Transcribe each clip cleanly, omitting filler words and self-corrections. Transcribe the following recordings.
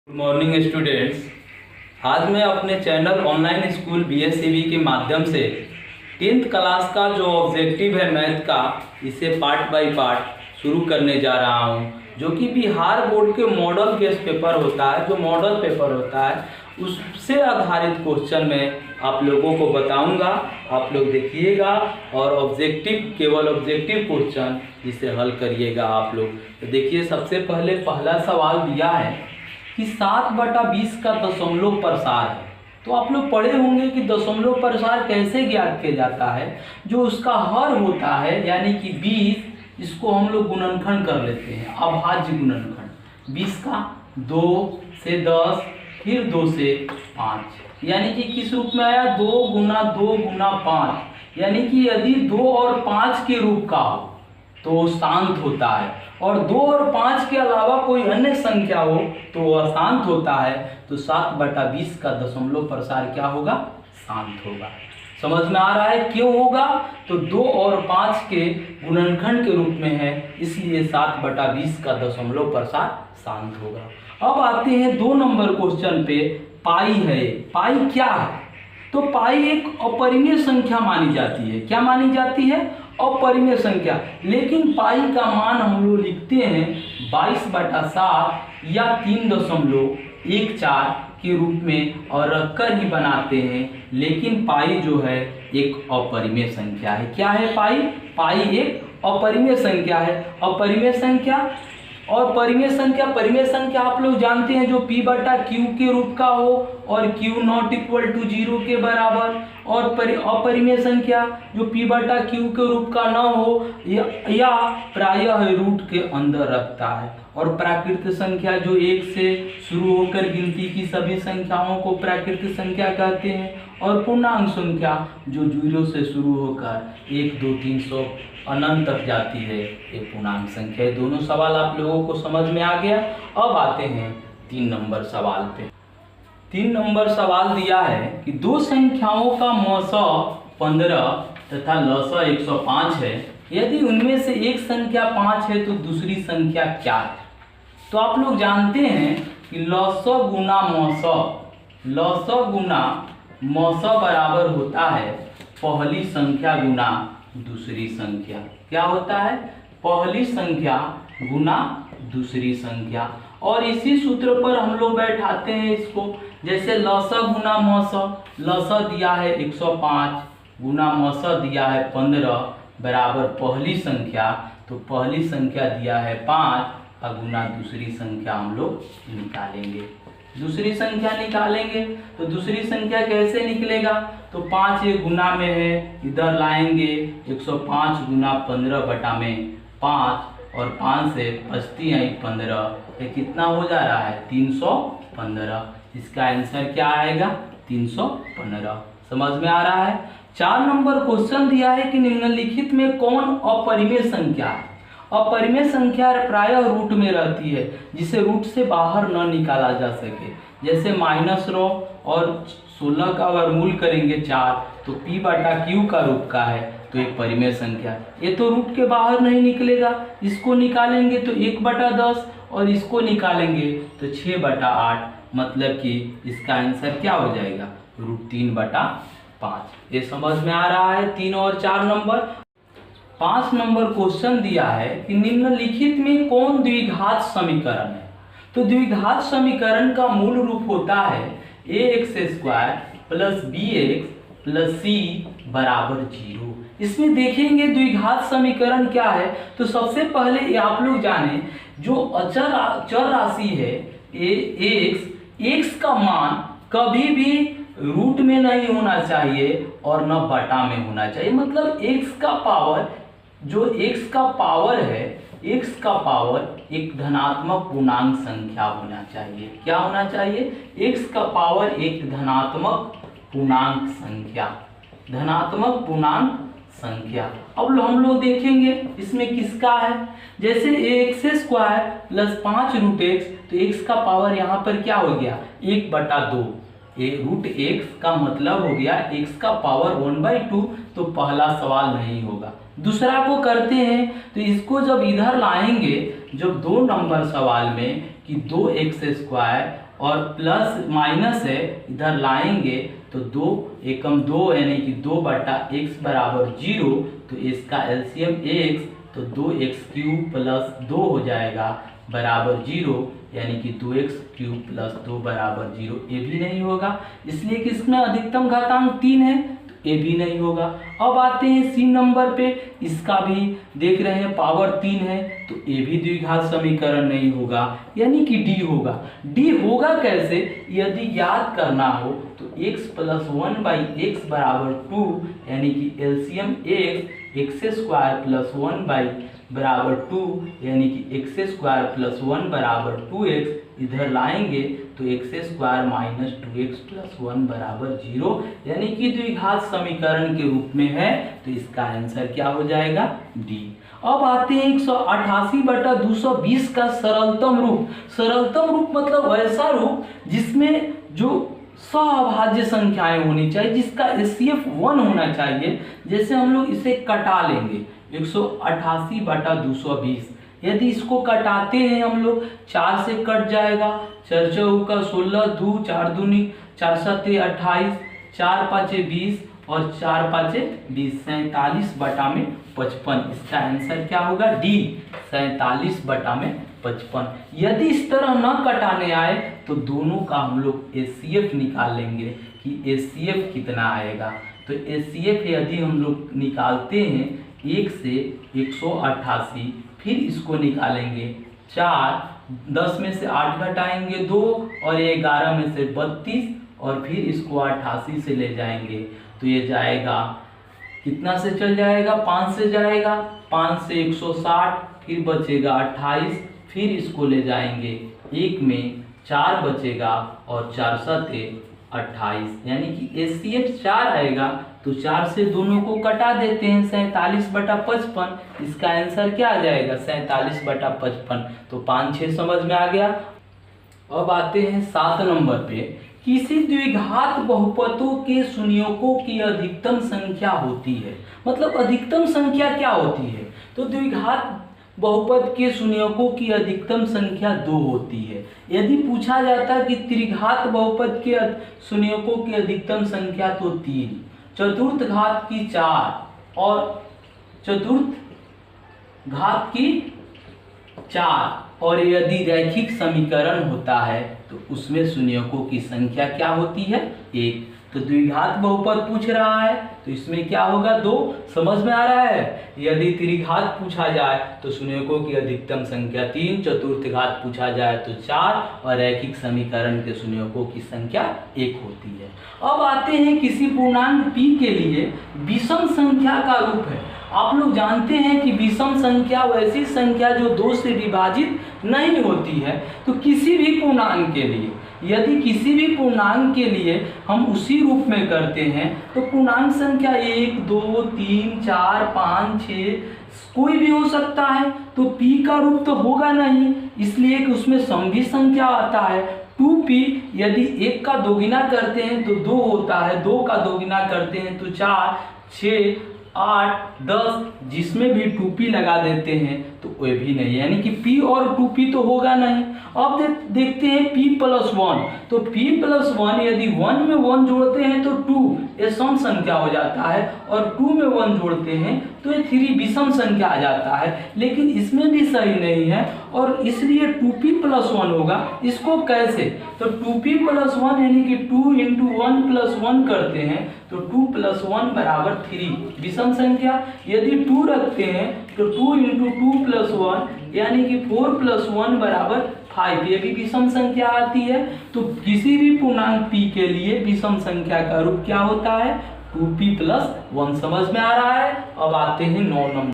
Good morning students. आज मैं अपने चैनल ऑनलाइन स्कूल BSCB के माध्यम से 10th क्लास का जो ऑब्जेक्टिव है मैथ का, इसे पार्ट बाय पार्ट शुरू करने जा रहा हूं, जो कि बिहार बोर्ड के मॉडल गेस्ट पेपर होता है, जो मॉडल पेपर होता है उससे आधारित क्वेश्चन में आप लोगों को बताऊंगा। आप लोग देखिएगा और ऑब्जेक्टिव, केवल ऑब्जेक्टिव क्वेश्चन जिसे हल करिएगा आप लोग। तो देखिए, सबसे पहले पहला सवाल दिया है कि 7/20 का दशमलव प्रसार है। तो आप लोग पढ़े होंगे कि दशमलव प्रसार कैसे ज्ञात किया जाता है। जो उसका हर होता है यानी कि 20, इसको हम लोग गुणनखंड कर लेते हैं, अभाज्य गुणनखंड। 20 का 2 से 10, फिर 2 से 5, यानी कि किस रूप में आया, 2 गुना 2 गुना 5, यानी कि यदि 2 और 5 के रूप का हो तो शांत होता है, और 2 और 5 के अलावा कोई अन्य संख्या हो तो वह शांत होता है। तो 7/20 का दशमलव प्रसार क्या होगा, शांत होगा। समझ में आ रहा है क्यों होगा, तो 2 और 5 के गुणनखंड के रूप में है, इसलिए 7/20 का दशमलव प्रसार शांत होगा। अब आते हैं 2 नंबर क्वेश्चन पे। पाई है, पाई क्या है? तो पाई एक अपरिमेय संख्या मानी जाती है। क्या मानी जाती है? अपरिमेय संख्या। लेकिन पाई का मान हम लोग लिखते हैं 22/7 या 3.14 के रूप में और रखकर ही बनाते हैं। लेकिन पाई जो है एक अपरिमेय संख्या है। क्या है पाई? पाई एक अपरिमेय संख्या है। अपरिमेय संख्या और परिमेय संख्या, परिमेय संख्या आप लोग जानते हैं, जो P/Q के रूप का हो और Q ≠ 0 के बराबर, और अपरिमेय संख्या जो P/Q के रूप का न हो या प्रायः रूट के अंदर रखता है। और प्राकृत संख्या जो 1 से शुरू होकर गिनती की सभी संख्याओं को प्राकृत संख्या कहते हैं, और पूर्णांक संख्या जो 0 से शुरू होकर 1, 2, 300 अनंत तक जाती है, ये पूर्णांक संख्या है। दोनों सवाल आप लोगों को समझ में आ गया। अब आते हैं 3 नंबर सवाल पे। 3 नंबर सवाल दिया है कि 2 संख्याओं का मौसा 15 तथा लसा 105 है। यदि उनमें से एक संख्या 5 है तो दूसरी संख्या क्या है? तो आप लोग जानते हैं कि लसा गुना मौसा, लसा गुना मौसा बराबर होता है पहली संख्या गुना दूसरी संख्या। क्या होता है? पहली संख्या गुना दूसरी संख्या। और इसी सूत्र पर हम लोग बैठाते हैं इसको। जैसे लसा गुना मौसा, लसा दिया है 105 गुना मौसा दिया है 15 बराबर पहली संख्या, तो पहली संख्या दिया है 5 और गुना दूसरी संख्या हम लोग निकालेंगे। दूसरी संख्या निकालेंगे तो दूसरी संख्या कैसे निकलेगा, तो 5 ये गुना में है, इधर लाएंगे 105 गुना 15/5, और 5 से बचती है 15, ये कितना हो जा रहा है 315। इसका आंसर क्या आएगा 315। समझ में आ रहा है। 4 नंबर क्वेश्चन दिया है कि निम्नलिखित में कौन अपरिमेय संख्या है? अपरिमेय संख्या प्रायः रूट में रहती है, जिसे रूट से बाहर न निकाला जा सके। जैसे -9 और 16 का वर्गमूल करेंगे 4, तो P/Q का रूप का है, तो एक परिमेय संख्या। ये तो रूट के बाहर नहीं निकलेगा। इसको निकालेंगे तो 1/10, और इसको निकालेंगे तो 6/8, मतलब कि इसका आंसर क्या हो जाएगा √3/5। ये समझ में आ रहा है 3 और 4 नंबर। 5 नंबर क्वेश्चन दिया है कि निम्नलिखित में कौन द्विघात समीकरण है? तो द्विघात समीकरण का मूल रूप होता है ax² + bx + c = 0। इसमें देखेंगे द्विघात समीकरण क्या है। तो सबसे पहले आप लोग जाने, जो चर राशि है x का मान कभी भी रूट में नहीं होना चाहिए और न बटा में होना चाहिए। मतलब x का पावर, जो x का पावर है, x का पावर एक धनात्मक पूर्णांक संख्या होना चाहिए। क्या होना चाहिए? x का पावर एक धनात्मक पूर्णांक संख्या, धनात्मक पूर्णांक संख्या। अब हम लोग देखेंगे इसमें किसका है। जैसे ax² + 5√x, तो x का पावर यहाँ पर क्या हो गया 1/2। √x का मतलब हो गया x का पावर 1/2, तो पहला सवाल नहीं होगा। दूसरा को करते हैं, तो इसको जब इधर लाएंगे, जब 2 नंबर सवाल में कि 2x² और प्लस माइनस है इधर लाएंगे तो 2 एकम 2 यानी कि 2/x बराबर 0। तो इसका एलसीएम x, तो 2x³ प्लस 2 हो जाएगा बराबर 0, यानी कि 2x³ प्लस 2 बराबर 0। ये भी नहीं होगा, इसलिए कि इसमें अधिकतम घातांक 3 है, तो ये भी नहीं होगा। अब आते हैं सी नंबर पे, इसका भी देख रहे हैं पावर 3 है, तो ये भी द्विघात समीकरण नहीं होगा, यानी कि डी होगा। डी होगा कैसे, यदि याद करना हो तो x प्लस 1/x बराबर 2, यानी कि एलसीएम x² प्लस 1 बराबर 2, यानी कि x² प्लस 1 बराबर 2x, इधर लाएंगे तो x² माइनस 2x प्लस 1 बराबर 0, यानी कि द्विघात समीकरण के रूप में है। तो इसका आंसर क्या हो जाएगा, डी। अब आते हैं 188/220 का सरलतम रूप। सरलतम रूप मतलब वैसा रूप जिसमें जो सअभाज्य संख्याएं होनी चाहिए, जिसका एचसीएफ 1 होना चाहिए। जैसे हम लोग इसे कटा लेंगे 188/220, यदि इसको कटाते हैं हम लोग 4 से कट जाएगा, 4 चौका 16, 2 4 दूनी 4 7 28, 4 5 20 और 4 5 20, 47/55। इसका आंसर क्या होगा, डी, 47/55। यदि इस तरह न कटाने आए तो दोनों का हम लोग एचसीएफ निकाल लेंगे कि एचसीएफ कितना आएगा। तो एचसीएफ यदि हम लोग निकालते हैं 1 से 188, फिर इसको निकालेंगे 4, 10 में से 8 घटाएंगे 2 और 11 में से 32 और फिर इसको 88 से ले जाएंगे तो ये जाएगा, कितना से चल जाएगा, 5 से जाएगा, 5 से 160, फिर बचेगा 28, फिर इसको ले जाएंगे 1 में 4 बचेगा और 4 7 28, यानी कि एचसीएफ 4 आएगा। तो 4 से दोनों को कटा देते हैं, 47/55। इसका आंसर क्या आ जाएगा, 47/55। तो 5 6 समझ में आ गया। अब आते हैं 7 नंबर पे, किसी द्विघात बहुपदों के संयोजकों की अधिकतम संख्या होती है। मतलब अधिकतम संख्या क्या होती है, तो द्विघात बहुपद के संयोजकों की अधिकतम संख्या 2 होती है। यदि पूछा जाता कि त्रिघात बहुपद के संयोजकों की अधिकतम संख्या, तो 3, चतुर्थ घात की 4 और चतुर्थ घात की 4, और यदि रैखिक समीकरण होता है तो उसमें संयोजकों की संख्या क्या होती है, 1। तो द्विघात बहुपद पूछ रहा है तो इसमें क्या होगा, 2। समझ में आ रहा है। यदि त्रिघात पूछा जाए तो संयोजकों की अधिकतम संख्या 3, चतुर्थ घात पूछा जाए तो 4 और रैखिक समीकरण के संयोजकों की संख्या 1 होती है। अब आते हैं किसी पूर्णांक p के लिए विषम संख्या का रूप है। आप लोग जानते हैं कि विषम संख्या वैसी संख्या जो 2 से विभाजित नहीं होती है। तो किसी भी पूर्णांक के लिए, यदि किसी भी पूर्णांक के लिए हम उसी रूप में करते हैं तो पूर्णांक संख्या 1 2 3 4 5 6 कोई भी हो सकता है, तो p का रूप तो होगा नहीं, इसलिए कि उसमें समभी संख्या आता है। 2p यदि 1 का दोगुना करते हैं तो 2 होता है, 2 का दोगुना करते हैं तो 4 6 8 10, जिसमें भी 2p लगा देते हैं तो कोई भी नहीं, यानी कि p और 2p तो होगा नहीं। अब देखते हैं p + 1, तो p + 1 यदि 1 में 1 जोड़ते हैं तो 2, ये सम संख्या हो जाता है, और 2 में 1 जोड़ते हैं तो ये 3 विषम संख्या आ जाता है। लेकिन इसमें भी सही नहीं है और इसलिए 2p + 1 होगा। इसको कैसे, तो 2p + 1 यानी कि 2 × 1 + 1 करते हैं तो 2 + 1 बराबर 3 विषम संख्या। यदि 2 रखते हैं तो 2 × 2 + 1 यानी कि 4 + 1 बराबर 5, ये भी विषम संख्या आती है। तो किसी भी पूर्णांक p के लिए विषम संख्या का रूप क्या होता है, 2p + 1। समझ में आ रहा है। अब आते हैं 9 नंबर।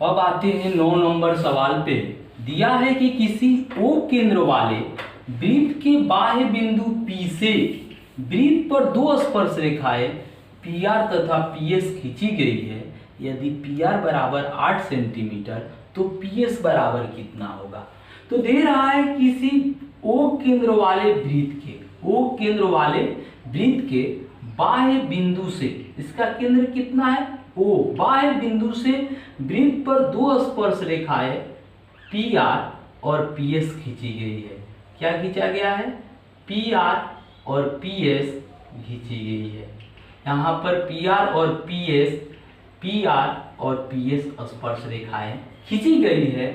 अब आते हैं 9 नंबर सवाल पे। दिया है कि किसी O केंद्र वाले वृत्त के बाह्य बिंदु P से वृत्त पर 2 स्पर्श रेखाएं PR तथा PS खींची गई है। यदि PR बराबर 8 सेंटीमीटर तो PS बराबर कितना होगा। तो दे रहा है किसी O केंद्र वाले वृत्त के बाह्य बिंदु से, इसका केंद्र कितना है O, बाह्य बिंदु से वृत्त पर 2 स्पर्श रेखाएं PR और PS खींची गई है। क्या खींचा गया है, पी आर और पी एस खींची गई है। यहाँ पर पी आर और पी आर और पी एस स्पर्श रेखाएं खींची गई है।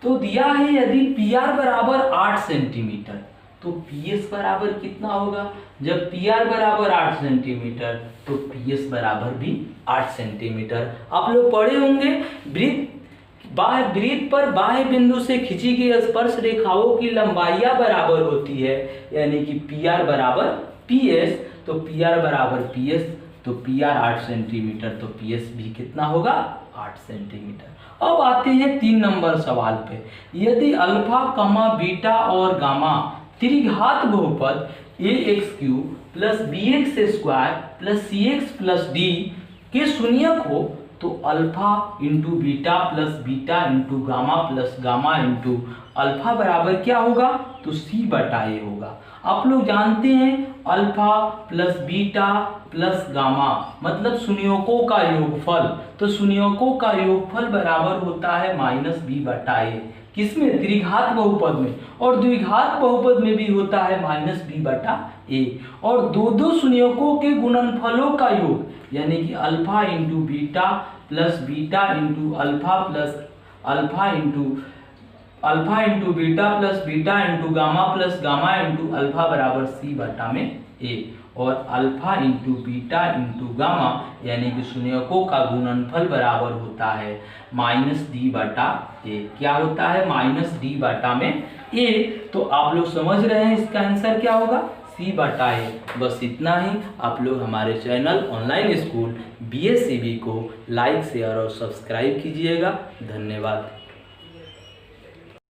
तो दिया है यदि पी आर बराबर 8 सेंटीमीटर तो पी एस बराबर कितना होगा। जब पी आर बराबर 8 सेंटीमीटर तो पी एस बराबर भी 8 सेंटीमीटर। आप लोग पढ़े होंगे वृत्त पर बाह्य बिंदु से खींची गई स्पर्श रेखाओं की लंबाइयां बराबर होती है, यानी कि पी आर बराबर पी एस। तो पी आर बराबर पी एस, तो पी आर 8 सेंटीमीटर तो पी एस भी कितना होगा 8 सेंटीमीटर। अब आते हैं 3 नंबर सवाल पे। यदि अल्फा कमा बीटा और गामा त्रिघात बहुपद ax³ plus bx² plus cx plus d के शून्यक हो तो alpha into beta plus beta into gamma plus gamma into alpha बराबर क्या होगा, तो c बटा a होगा। आप लोग जानते हैं alpha plus beta plus gamma मतलब शून्यकों का योगफल, तो शून्यकों का योगफल बराबर होता है -b बटा a। किसमें, त्रिघात बहुपद में, और द्विघात बहुपद में भी होता है -b बटा a। और दो शून्यकों के गुणनफलों का योग यानी कि alpha into beta plus beta into alpha plus alpha into beta plus beta into gamma plus gamma into alpha बराबर c बटा में a। और alpha into beta into gamma यानी कि शून्यकों का गुणनफल बराबर होता है -d बटा a। क्या होता है, -d बटा में a। तो आप लोग समझ रहे हैं इसका आंसर क्या होगा, c बटा a। बस इतना ही। आप लोग हमारे चैनल ऑनलाइन स्कूल BSCB को लाइक शेयर और सब्सक्राइब कीजिएगा। धन्यवाद।